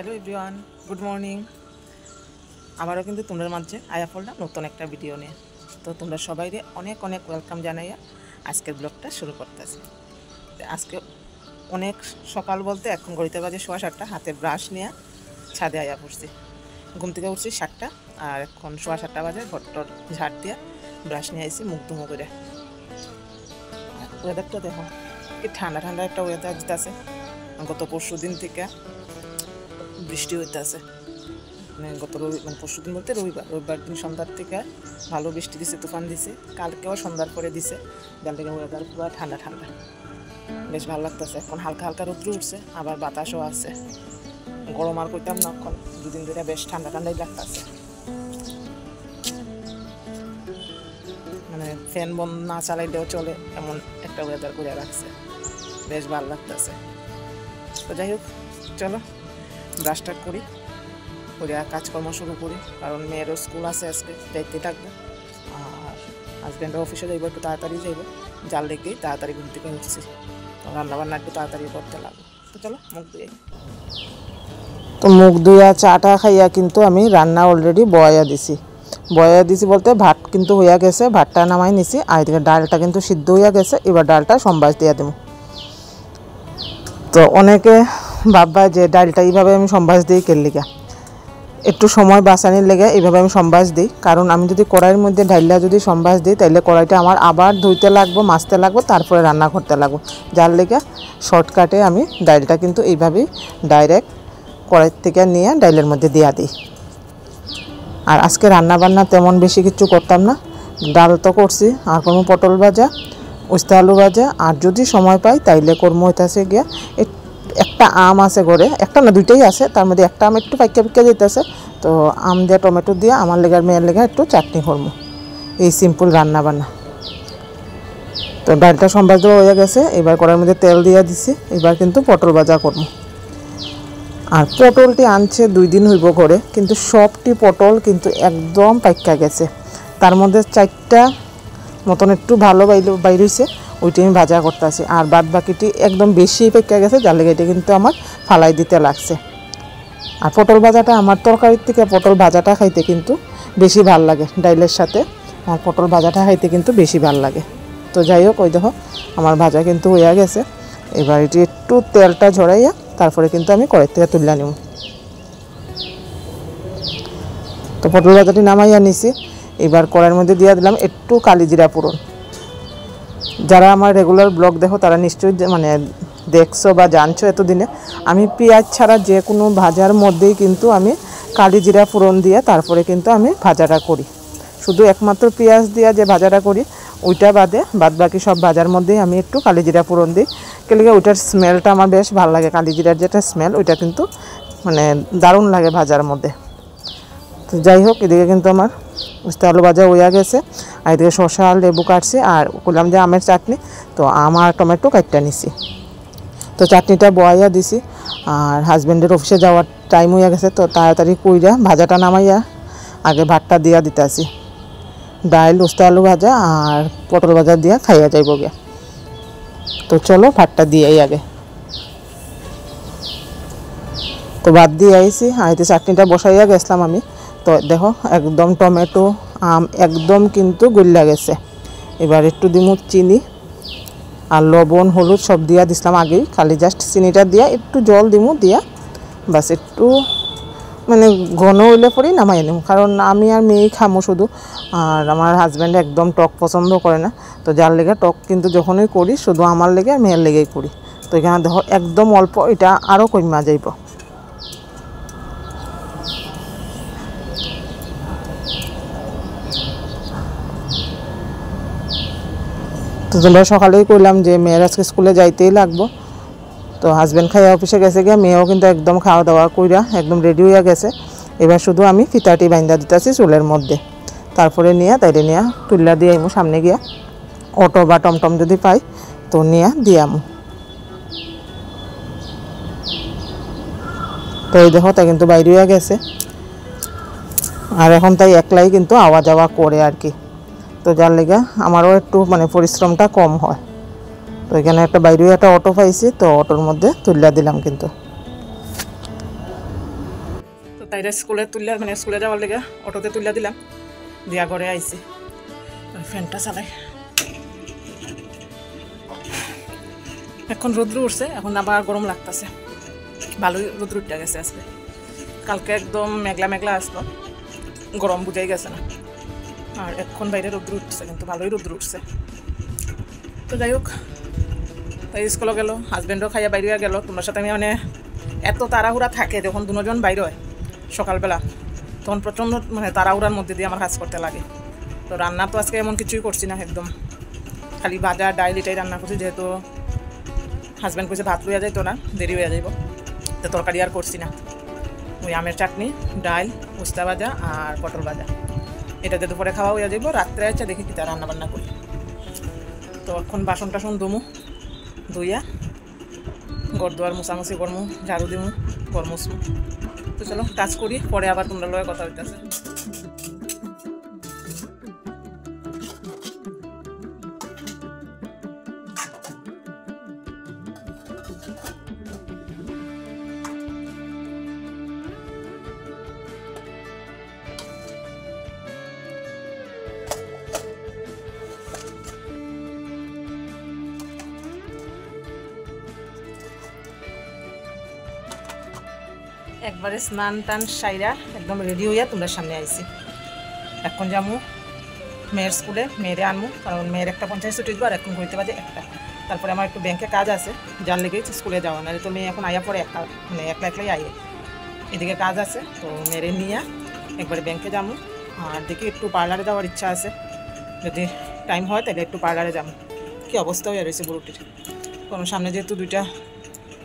Hello everyone, good morning. আবারও কিন্তু তোমরা মাঝে আয়া পড়লাম নতুন একটা ভিডিও নিয়ে। তো তোমরা সবাইরে অনেক অনেক ওয়েলকাম জানাইয়া আজকের ব্লগটা শুরু করতেছি। আজকে অনেক সকাল বলতে এখন ঘড়িতে বাজে 7:15, হাতে ব্রাশ নিয়ে ছাদে আয়া পড়ছি। ঘুম থেকে উঠছি 7টা, আর এখন 7:15 বাজে ঘরটর ঝাড় দিয়ে ব্রাশ নিয়ে আসছি মুখ ধুমো করে। ওয়েদারটা দেখো কি ঠান্ডা ঠান্ডা একটা ওয়েদার দিতেছে। গত পরশু দিন থেকে বৃষ্টি হইতেছে, মানে গত পরশু দিন বলতে রবিবার দিন সন্ধ্যার থেকে ভালো বৃষ্টি দিছে, তুফান দিছে। কালকেও সন্ধ্যার পরে দিছে, যার থেকে ওয়েদার পুরো ঠান্ডা ঠান্ডা, বেশ ভালো লাগতেছে। এখন হালকা হালকা রৌদ্র উঠছে, আবার বাতাসও আছে। গরম আর করতাম না, এখন দুদিন ধরে বেশ ঠান্ডা ঠান্ডাই লাগতেছে। মানে ফ্যান বন্ধ না চালাইলেও চলে, এমন একটা ওয়েদার করে রাখছে, বেশ ভালো লাগতেছে। তো যাই হোক, চলো ব্রাশটা করি, করে কাজকর্ম শুরু করি, কারণ মেয়েরও স্কুল আছে, আজকে যাইতে থাকবে। আর হাজব্যান্ডও অফিসে যাইব, একটু তাড়াতাড়ি যাইব, যার লেগেই তাড়াতাড়ি ঘুম থেকে উঠছি। রান্নাবান্না একটু তাড়াতাড়ি করতে লাগবে। তো চলো মুখ ধুয়ে। তো মুখ ধুইয়া চাটা খাইয়া কিন্তু আমি রান্না অলরেডি বয়া দিছি বলতে ভাত কিন্তু হইয়া গেছে, ভাতটা নামাই নিছি। আর এদিকে ডালটা কিন্তু সিদ্ধ হইয়া গেছে, এবার ডালটা সম্বাস দিয়া দেবো। তো অনেকে ভাববা যে ডালটা এইভাবে আমি সম্বাস দিই কেলিকা, একটু সময় বাঁচানোর লেগে এইভাবে আমি সম্বাস দিই। কারণ আমি যদি কড়াইয়ের মধ্যে ডাইলটা যদি সম্বাস দিই, তাহলে কড়াইটা আমার আবার ধুইতে লাগবো, মাজতে লাগবো, তারপরে রান্না করতে লাগবো। যার লেগে শর্টকাটে আমি ডাইলটা কিন্তু এইভাবেই ডাইরেক্ট কড়াই থেকে নিয়ে ডাইলের মধ্যে দিয়া দিই। আর আজকে রান্না বান্না তেমন বেশি কিছু করতাম না, ডাল তো করছি, আর কোনো পটল ভাজা, উস্তা আলু ভাজা, আর যদি সময় পাই তাইলে কর্ম হইতেছে গিয়া একটা আম আছে ঘরে, একটা না দুইটাই আছে, তার মধ্যে একটা আম একটু পাইকা পাইকা যেতেছে। তো আম দিয়ে টমেটো দিয়ে আমার লেগার মেয়ের লেগে একটু চাটনি করবো, এই সিম্পল রান্না বান্না। তো ডালটা সম্বাস দেওয়া হয়ে গেছে, এবার কড়াইয়ের মধ্যে তেল দিয়ে দিছি। এবার কিন্তু পটল ভাজা করবো। আর পটলটি আনছে 2 দিন হইব ঘরে, কিন্তু সবটি পটল কিন্তু একদম পাইকা গেছে। তার মধ্যে 4টা মতন একটু ভালো বাইর হয়েছে, ওইটি আমি ভাজা করতেছি। আর বাদ বাকিটি একদম বেশি পেকে গেছে, যার লেগে এটা কিন্তু আমার ফালাই দিতে লাগছে। আর পটল ভাজাটা আমার তরকারির থেকে পটল ভাজাটা খাইতে কিন্তু বেশি ভাল লাগে, ডাইলের সাথে আমার পটল ভাজাটা খাইতে কিন্তু বেশি ভাল লাগে। তো যাই হোক, ওই দেখো আমার ভাজা কিন্তু হয়ে গেছে। এবার এটি একটু তেলটা ঝরাইয়া তারপরে কিন্তু আমি কড়াই থেকে তুলে নিব। তো পটল ভাজাটি নামাইয়া নিছি। এবার কড়াইয়ের মধ্যে দিয়ে দিলাম একটু কালিজিরা ফোড়ন। যারা আমার রেগুলার ব্লগ দেখো তারা নিশ্চয়ই মানে দেখছো বা জানছো, এতদিনে আমি পেঁয়াজ ছাড়া যে কোনো ভাজার মধ্যেই কিন্তু আমি কালিজিরা ফোড়ন দিয়ে তারপরে কিন্তু আমি ভাজাটা করি। শুধু একমাত্র পেঁয়াজ দিয়ে যে ভাজাটা করি ওইটা বাদ বাকি সব ভাজার মধ্যেই আমি একটু কালিজিরা ফোড়ন দিই। কেলে ওইটার স্মেলটা আমার বেশ ভালো লাগে, কালিজিরার যেটা স্মেল ওইটা কিন্তু মানে দারুণ লাগে ভাজার মধ্যে। তো যাই হোক, এদিকে কিন্তু আমার উস্তা আলু ভাজা হইয়া গেছে। আর এদিকে শসা লেবু কাটছি, আর করলাম যে আমের চাটনি। তো আম আর টমেটো কাটটা নিছি। তো চাটনিটা বয়াইয়া দিছি। আর হাজব্যান্ডের অফিসে যাওয়ার টাইম হইয়া গেছে, তো তাড়াতাড়ি কইরা ভাজাটা নামাইয়া আগে ভাতটা দিয়া দিতেছি। ডাল, উস্তা আলু ভাজা আর পটল ভাজা দিয়া খাইয়া যাইব গিয়া। তো চলো ভাতটা দিয়েই আগে। তো ভাত দিয়ে আইছি, আর এতে চাটনিটা বসাইয়া গেছিলাম আমি। তো দেখো একদম টমেটো আম একদম কিন্তু গইলা গেছে। এবার একটু দিমু চিনি আর লবণ হলুদ সব দিয়া দিছিলাম আগেই, খালি জাস্ট চিনিটা দিয়া একটু জল দিমু, দিয়া বাস একটু মানে ঘন হইলে পরেই নামাই নিব। কারণ আমি আর মেয়েই খামো শুধু, আর আমার হাজব্যান্ড একদম টক পছন্দ করে না। তো যার লেগে টক কিন্তু যখনই করি শুধু আমার লেগে আর মেয়ের লেগেই করি। তো এখানে দেখো একদম অল্প, এটা আরও কমা যাইব। তো তোমরা সকালেই কইলাম যে মেয়ের আজকে স্কুলে যাইতেই লাগবো। তো হাজব্যান্ড খাইয়া অফিসে গেছে গিয়া, মেয়েও কিন্তু একদম খাওয়া দাওয়া কইরা একদম রেডি হইয়া গেছে। এবার শুধু আমি ফিতাটি বাইন্দা দিতেছি চুলের মধ্যে, তারপরে নিয়ে তাইলে নিয়ে তুল্লা দিয়ে আইমু সামনে গিয়া। অটো বা টমটম যদি পাই তো নিয়ে দিয়ামু। তো এই দেখো তাই কিন্তু বাইরে হইয়া গেছে, আর এখন তাই একলাই কিন্তু আওয়া যাওয়া করে আর কি। তো যার লেগে আমারও একটু মানে পরিশ্রমটা কম হয়। তো এখানে একটা বাইরে একটা অটো পাইছি, তো অটোর মধ্যে তুলিয়া দিলাম কিন্তু। তাইরে স্কুলে তুললে মানে স্কুলে যাওয়ার লেগে অটোতে তুলে দিলাম, দিয়া ঘরে আইছি। ফ্যানটা চালাই। এখন রোদ্র উঠছে, এখন আবার গরম লাগতেছে। ভালোই রোদ্র উঠে গেছে আজকে। কালকে একদম মেঘলা মেঘলা আসলো, গরম বুঝাই গেছে না। আর এখন বাইরে রোদ্র উঠছে, কিন্তু ভালোই রোদ্র উঠছে। তো যাই হোক, তাই স্কুলে গেল, হাজব্যান্ডও খাইয়া বাইরে গেল। তোমার সাথে আমি মানে এত তাড়াহুড়া থাকে যখন দুজন বাইরে হয় সকালবেলা, তখন প্রচণ্ড মানে তাড়াহুড়ার মধ্যে দিয়ে আমার কাজ করতে লাগে। তো রান্না তো আজকে এমন কিছুই করছি না, একদম খালি ভাজা ডাইল এটাই রান্না করছি, যেহেতু হাজব্যান্ড কইছে ভাত লইয়া যাইতো না, দেরি হয়ে যাইব, তো তরকারি আর করছি না। ওই আমের চাটনি, ডাইল, উস্তা ভাজা আর পটল ভাজা, এটাতে দুপুরে খাওয়া হইয়া যাইব। রাত্রে আছে দেখি কি তা রান্না বান্না করি। তো এখন বাসন টাসন ধুমু, ধুইয়া ঘর দুয়ার মুছামুছি করমু, ঝাড়ু দিমু, ঘর মুছমু। তো চলো কাজ করি, পরে আবার তোমরা লয়ে কথা হইতেছে। একবারে স্নান টান সাইরা একদম রেডি হইয়া তোমরা সামনে আইছি। এখন যাবো মেয়ের স্কুলে, মেয়েরে আনবো, কারণ মেয়ের একটা 50 ছুটি দিব, আর এখন ঘুরতে বাজে একটা। তারপরে আমার একটু ব্যাংকে কাজ আছে, যার লেগেই স্কুলে যাওয়া, নাহলে তো মেয়ে এখন আয়া পরে মানে একলা একলাই আয়ে, এদিকে কাজ আছে। তো মেয়েরে নিয়ে একবারে ব্যাংকে যাবো। আর দেখি একটু পার্লারে যাওয়ার ইচ্ছা আছে, যদি টাইম হয় তাহলে একটু পার্লারে যাবো। কী অবস্থা হয়ে রয়েছে বুড়োটির, কারণ সামনে যেহেতু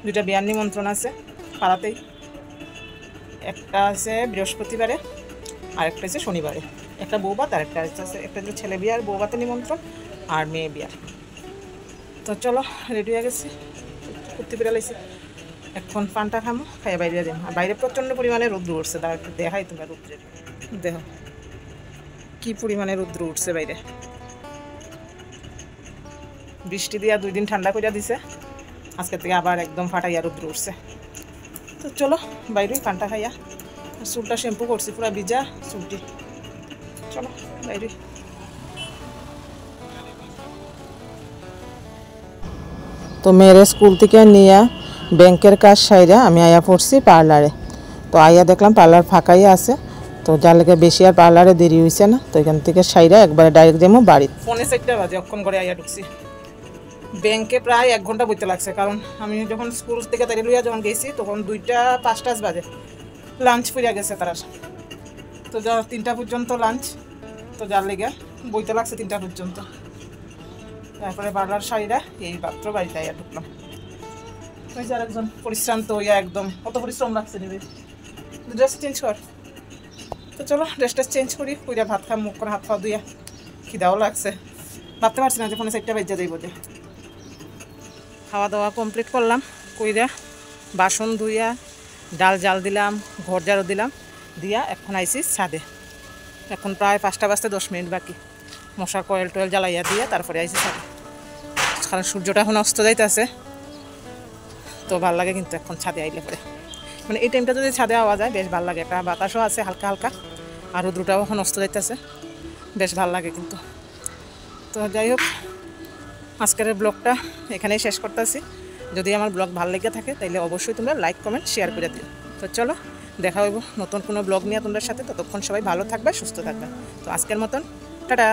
দুইটা বিয়ার নিমন্ত্রণ আছে পাড়াতেই। একটা আছে বৃহস্পতিবারে আর একটা আছে শনিবারে, একটা বৌভাত আর একটা আছে, একটা হচ্ছে ছেলে বিয়ার বৌভাতের নিমন্ত্রণ আর মেয়ে বিয়ার। তো চলো রেডি হয়ে গেছি, কুর্তি পেরে লাইছি। এখন পানটা খামো, খাইয়া বাইরে যাবো। আর বাইরে প্রচণ্ড পরিমাণে রৌদ্র উঠছে, তার একটু দেখাই তোমরা রৌদ্রের দেহ কি পরিমাণে রৌদ্র উঠছে বাইরে। বৃষ্টি দিয়া 2 দিন ঠান্ডা করে দিছে, আজকে থেকে আবার একদম ফাটাইয়া রৌদ্র উঠছে। তো চলো বাইরেই পানটা খাইয়া, চুলটা শ্যাম্পু করছি পুরা ভিজা চুলটি। চলো বাইরে। তো মেয়ের স্কুল থেকে নিয়ে ব্যাংকের কাজ সাইরা আমি আয়া পড়ছি পার্লারে। তো আয়া দেখলাম পার্লার ফাঁকাই আছে, তো যার লেগে বেশি আর পার্লারে দেরি হয়েছে না। তো এখান থেকে সাইরা একবারে ডাইরেক্ট যাবো বাড়ি। 4:30 বাজে অক্ষণ করে আয়া ঢুকছি। ব্যাংকে প্রায় 1 ঘন্টা বইতে লাগছে, কারণ আমি যখন স্কুল থেকে তাই লইয়া যখন গেছি তখন 2:05 বাজে, লাঞ্চ ফিরিয়া গেছে তারা। তো যা 3টা পর্যন্ত লাঞ্চ, তো যার লেগে বইতে লাগছে 3টা পর্যন্ত। তারপরে পার্লার শাড়িরা এই মাত্র বাড়িতে আইয়া ঢুকলাম। ওই যে আরেকজন পরিশ্রান্ত হইয়া একদম কত পরিশ্রম লাগছে নেবে, ড্রেস চেঞ্জ কর। তো চলো ড্রেসটা চেঞ্জ করি, কইরা ভাত খা, মুখ করে হাত খাওয়া ধুইয়া, খিদাও লাগছে, ভাবতে পারছি না যে 4:30 বাজে যাইব। যে খাওয়া দাওয়া কমপ্লিট করলাম, কইরা বাসন ধুইয়া ডাল জাল দিলাম, ঘর ঝাড়ু দিলাম, দিয়া এখন আইসি ছাদে। এখন প্রায় 5টা বাজতে 10 মিনিট বাকি। মশার কয়েল টয়েল জ্বালাইয়া দিয়ে তারপরে আইসি ছাদে, কারণ সূর্যটা এখন অস্ত যাইতেছে। তো ভাল লাগে কিন্তু এখন ছাদে আইলে পরে, মানে এই টাইমটা যদি ছাদে আওয়া যায় বেশ ভালো লাগে, একটা বাতাসও আছে হালকা হালকা, আর রোদ্রটাও এখন অস্ত যাইতেছে, বেশ ভালো লাগে কিন্তু। তো যাই হোক, আজকের ব্লগটা এখানেই শেষ করতেছি। যদি আমার ব্লগ ভালো লেগে থাকে তাহলে অবশ্যই তোমরা লাইক কমেন্ট শেয়ার করে দিও। তো চলো দেখা হইব নতুন কোনো ব্লগ নিয়ে তোমাদের সাথে। ততক্ষণ সবাই ভালো থাকবে, সুস্থ থাকবে। তো আজকের মতন টাটা।